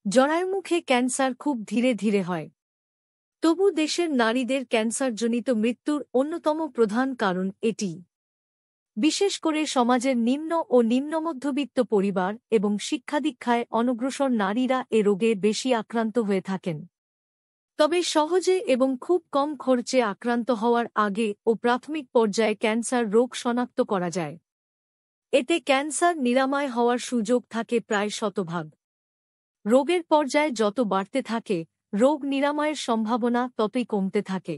জরায়ুমুখে cancer খুব ধীরে ধীরে হয়। তবু দেশের নারীদের ক্যান্সারজনিত মৃত্যুর অন্যতম প্রধান কারণ এটি। বিশেষ করে সমাজের নিম্ন ও নিম্নমধ্যবিত্ত পরিবার এবং শিক্ষাদীক্ষায় অনগ্রসর নারীরা এ রোগে বেশি আক্রান্ত হয়ে থাকেন। তবে সহজে এবং খুব কম খরচে আক্রান্ত হওয়ার আগে ও প্রাথমিক পর্যায়ে ক্যান্সার রোগ শনাক্ত করা যায়। এতে ক্যান্সার নিরাময় হওয়ার সুযোগ থাকে প্রায় শতভাগ। রোগের পর্যায় যত বাড়তে থাকে, রোগ নিরাময়ের সম্ভাবনা ততই কমতে থাকে।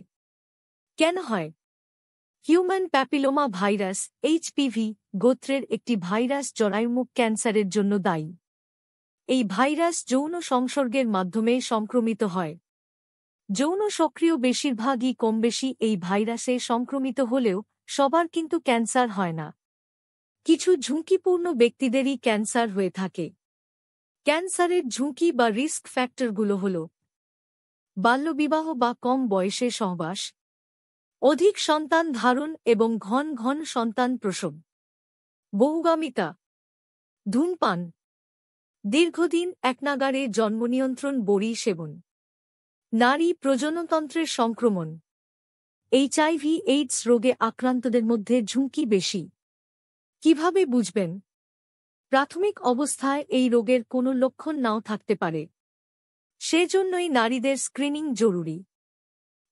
কেন হয়? হিউম্যান প্যাপিলোমা ভাইরাস এইচপিভি গোত্রের একটি ভাইরাস জরায়ুমুখ ক্যান্সারের জন্য দায়ী। এই ভাইরাস যৌন সংসর্গের মাধ্যমে সংক্রমিত হয়। যৌন সক্রিয় বেশিরভাগই কমবেশি এই ভাইরাসে সংক্রমিত হলেও সবার কিন্তু ক্যান্সার হয় না। কিছু ঝুঁকিপূর্ণ ব্যক্তিদেরই ক্যান্সার হয়ে থাকে। ক্যান্সারের ঝুঁকি বা রিস্ক ফ্যাক্টরগুলো হল: বাল্যবিবাহ বা কম বয়সে সহবাস, অধিক সন্তান ধারণ এবং ঘন ঘন সন্তান প্রসব, বহুগামিতা, ধূমপান, দীর্ঘদিন একনাগাড়ে জন্মনিয়ন্ত্রণ বড়ি সেবন, নারী প্রজননতন্ত্রের সংক্রমণ। এইচআইভি/এইডস রোগে আক্রান্তদের মধ্যে ঝুঁকি বেশি। কিভাবে বুঝবেন? প্রাথমিক অবস্থায় এই রোগের কোনো লক্ষণ নাও থাকতে পারে। সেজন্যই নারীদের স্ক্রিনিং জরুরি।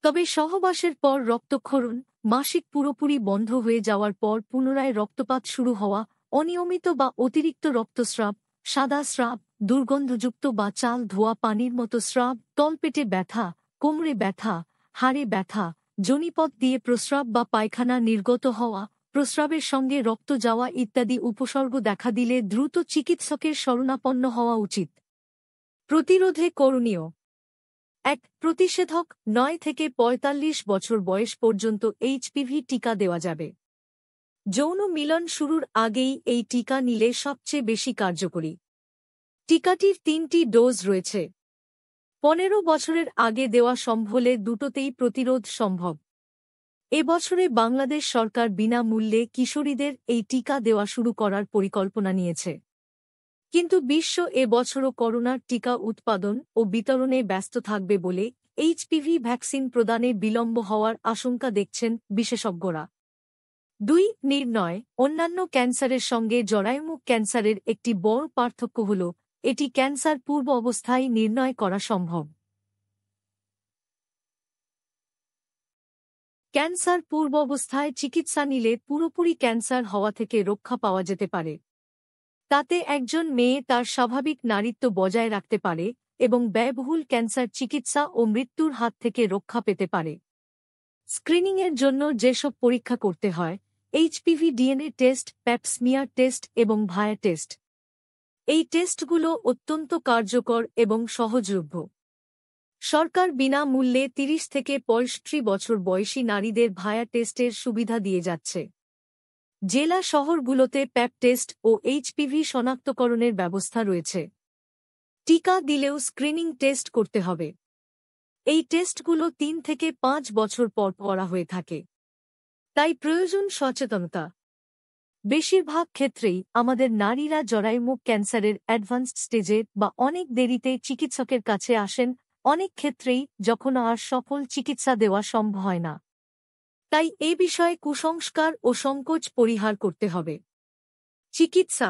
তবে সহবাসের পর রক্তক্ষরণ, মাসিক পুরোপুরি বন্ধ হয়ে যাওয়ার পর পুনরায় রক্তপাত শুরু হওয়া, অনিয়মিত বা অতিরিক্ত রক্তস্রাব, সাদা স্রাব, দুর্গন্ধযুক্ত বা চাল ধোয়া পানির মতো স্রাব, তলপেটে ব্যথা, কোমরে ব্যথা, হাড়ে ব্যথা, যোনিপথ দিয়ে প্রস্রাব বা পায়খানা নির্গত হওয়া, প্রস্রাবের সঙ্গে রক্ত যাওয়া ইত্যাদি উপসর্গ দেখা দিলে দ্রুত চিকিৎসকের শরণাপন্ন হওয়া উচিত। প্রতিরোধে করণীয়: ১. প্রতিষেধক ৯ থেকে ৪৫ বছর বয়স পর্যন্ত এইচপিভি টিকা দেওয়া যাবে। যৌন মিলন শুরুর আগেই এই টিকা নিলে সবচেয়ে বেশি কার্যকরী। টিকাটির ৩টি ডোজ রয়েছে। ১৫ বছরের আগে দেওয়া সম্ভব হলে দুটোতেই প্রতিরোধ সম্ভব। এবছরে বাংলাদেশ সরকার বিনামূল্যে কিশোরীদের এই টিকা দেওয়া শুরু করার পরিকল্পনা নিয়েছে। কিন্তু বিশ্ব এবছরও করোনার টিকা উৎপাদন ও বিতরণে ব্যস্ত থাকবে বলে এইচপিভি ভ্যাকসিন প্রদানে বিলম্ব হওয়ার আশঙ্কা দেখছেন বিশেষজ্ঞরা। ২. নির্ণয়: অন্যান্য ক্যান্সারের সঙ্গে জরায়ুমুখ ক্যান্সারের একটি বড় পার্থক্য হল এটি ক্যান্সার পূর্ব অবস্থায় নির্ণয় করা সম্ভব। ক্যান্সার পূর্ব অবস্থায় চিকিৎসা নিলে পুরোপুরি ক্যান্সার হওয়া থেকে রক্ষা পাওয়া যেতে পারে। তাতে একজন মেয়ে তার স্বাভাবিক নারীত্ব বজায় রাখতে পারে এবং ব্যয়বহুল ক্যান্সার চিকিৎসা ও মৃত্যুর হাত থেকে রক্ষা পেতে পারে। স্ক্রিনিংয়ের জন্য যেসব পরীক্ষা করতে হয়: HPV DNA test, প্যাপ smear test এবং ভায়া টেস্ট। এই টেস্টগুলো অত্যন্ত কার্যকর এবং সহজলভ্য। সরকার বিনামূল্যে ৩০ থেকে ৬৫ বছর বয়সী নারীদের ভায়া টেস্টের সুবিধা দিয়ে যাচ্ছে। জেলা শহরগুলোতে প্যাপ টেস্ট ও এইচপিভি শনাক্তকরণের ব্যবস্থা রয়েছে। টিকা দিলেও স্ক্রিনিং টেস্ট করতে হবে। এই টেস্টগুলো ৩ থেকে ৫ বছর পর করা হয়ে থাকে। তাই প্রয়োজন সচেতনতা। বেশিরভাগ ক্ষেত্রেই আমাদের নারীরা জরায়ুমুখ ক্যান্সারের অ্যাডভান্সড স্টেজে বা অনেক দেরিতে চিকিৎসকের কাছে আসেন, অনেক ক্ষেত্রেই যখন আর সফল চিকিৎসা দেওয়া সম্ভব হয় না। তাই এ বিষয়ে কুসংস্কার ও সংকোচ পরিহার করতে হবে। চিকিৎসা: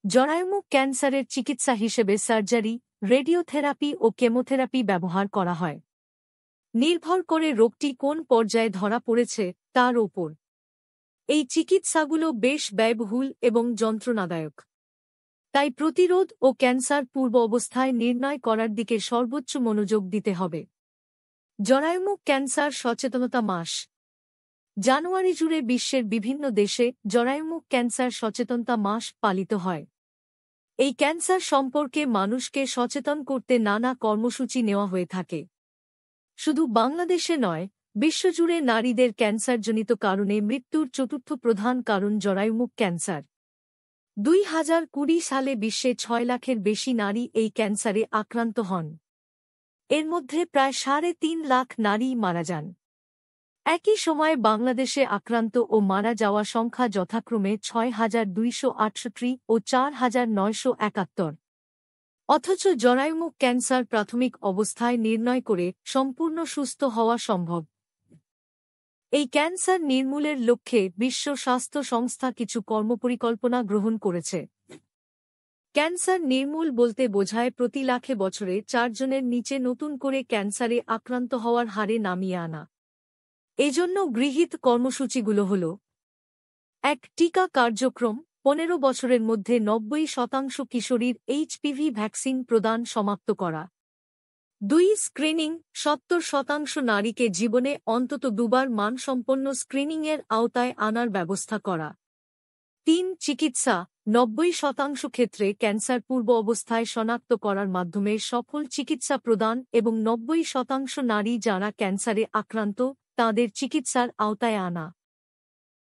জরায়ুমুখ ক্যান্সারের চিকিৎসা হিসেবে সার্জারি, রেডিওথেরাপি ও কেমোথেরাপি ব্যবহার করা হয়। নির্ভর করে রোগটি কোন পর্যায়ে ধরা পড়েছে তার ওপর। এই চিকিৎসাগুলো বেশ ব্যয়বহুল এবং যন্ত্রণাদায়ক। তাই প্রতিরোধ ও ক্যান্সার পূর্ব অবস্থায় নির্ণয় করার দিকে সর্বোচ্চ মনোযোগ দিতে হবে। জরায়ুমুখ ক্যান্সার সচেতনতা মাস: জানুয়ারি জুড়ে বিশ্বের বিভিন্ন দেশে জরায়ুমুখ ক্যান্সার সচেতনতা মাস পালিত হয়। এই ক্যান্সার সম্পর্কে মানুষকে সচেতন করতে নানা কর্মসূচি নেওয়া হয়ে থাকে। শুধু বাংলাদেশে নয়, বিশ্বজুড়ে নারীদের ক্যান্সারজনিত কারণে মৃত্যুর চতুর্থ প্রধান কারণ জরায়ুমুখ ক্যান্সার। ২০২০ সালে বিশ্বে ৬ লাখের বেশি নারী এই ক্যান্সারে আক্রান্ত হন। এর মধ্যে প্রায় ৩.৫ লাখ নারী মারা যান। একই সময়ে বাংলাদেশে আক্রান্ত ও মারা যাওয়া সংখ্যা যথাক্রমে ৬,২৬৮ ও ৪,৯৭১। অথচ জরায়ুমুখ ক্যান্সার প্রাথমিক অবস্থায় নির্ণয় করে সম্পূর্ণ সুস্থ হওয়া সম্ভব। এই ক্যান্সার নির্মূলের লক্ষ্যে বিশ্ব স্বাস্থ্য সংস্থা কিছু কর্মপরিকল্পনা গ্রহণ করেছে। ক্যান্সার নির্মূল বলতে বোঝায় প্রতি লাখে বছরে 4 জনের নিচে নতুন করে ক্যান্সারে আক্রান্ত হওয়ার হারে নামিয়ে আনা। এজন্য গৃহীত কর্মসূচিগুলো হল: 1. টিকা কার্যক্রম, 15 বছরের মধ্যে 90% কিশোরীর এইচপিভি ভ্যাকসিন প্রদান সমাপ্ত করা। 2. স্ক্রিনিং, 70% নারীকে জীবনে অন্তত 2 বার মানসম্পন্ন স্ক্রিনিংয়ের আওতায় আনার ব্যবস্থা করা। 3. চিকিৎসা, 90% ক্ষেত্রে ক্যান্সার পূর্ব অবস্থায় শনাক্ত করার মাধ্যমে সফল চিকিৎসা প্রদান এবং 90% নারী যারা ক্যান্সারে আক্রান্ত তাদের চিকিৎসার আওতায় আনা।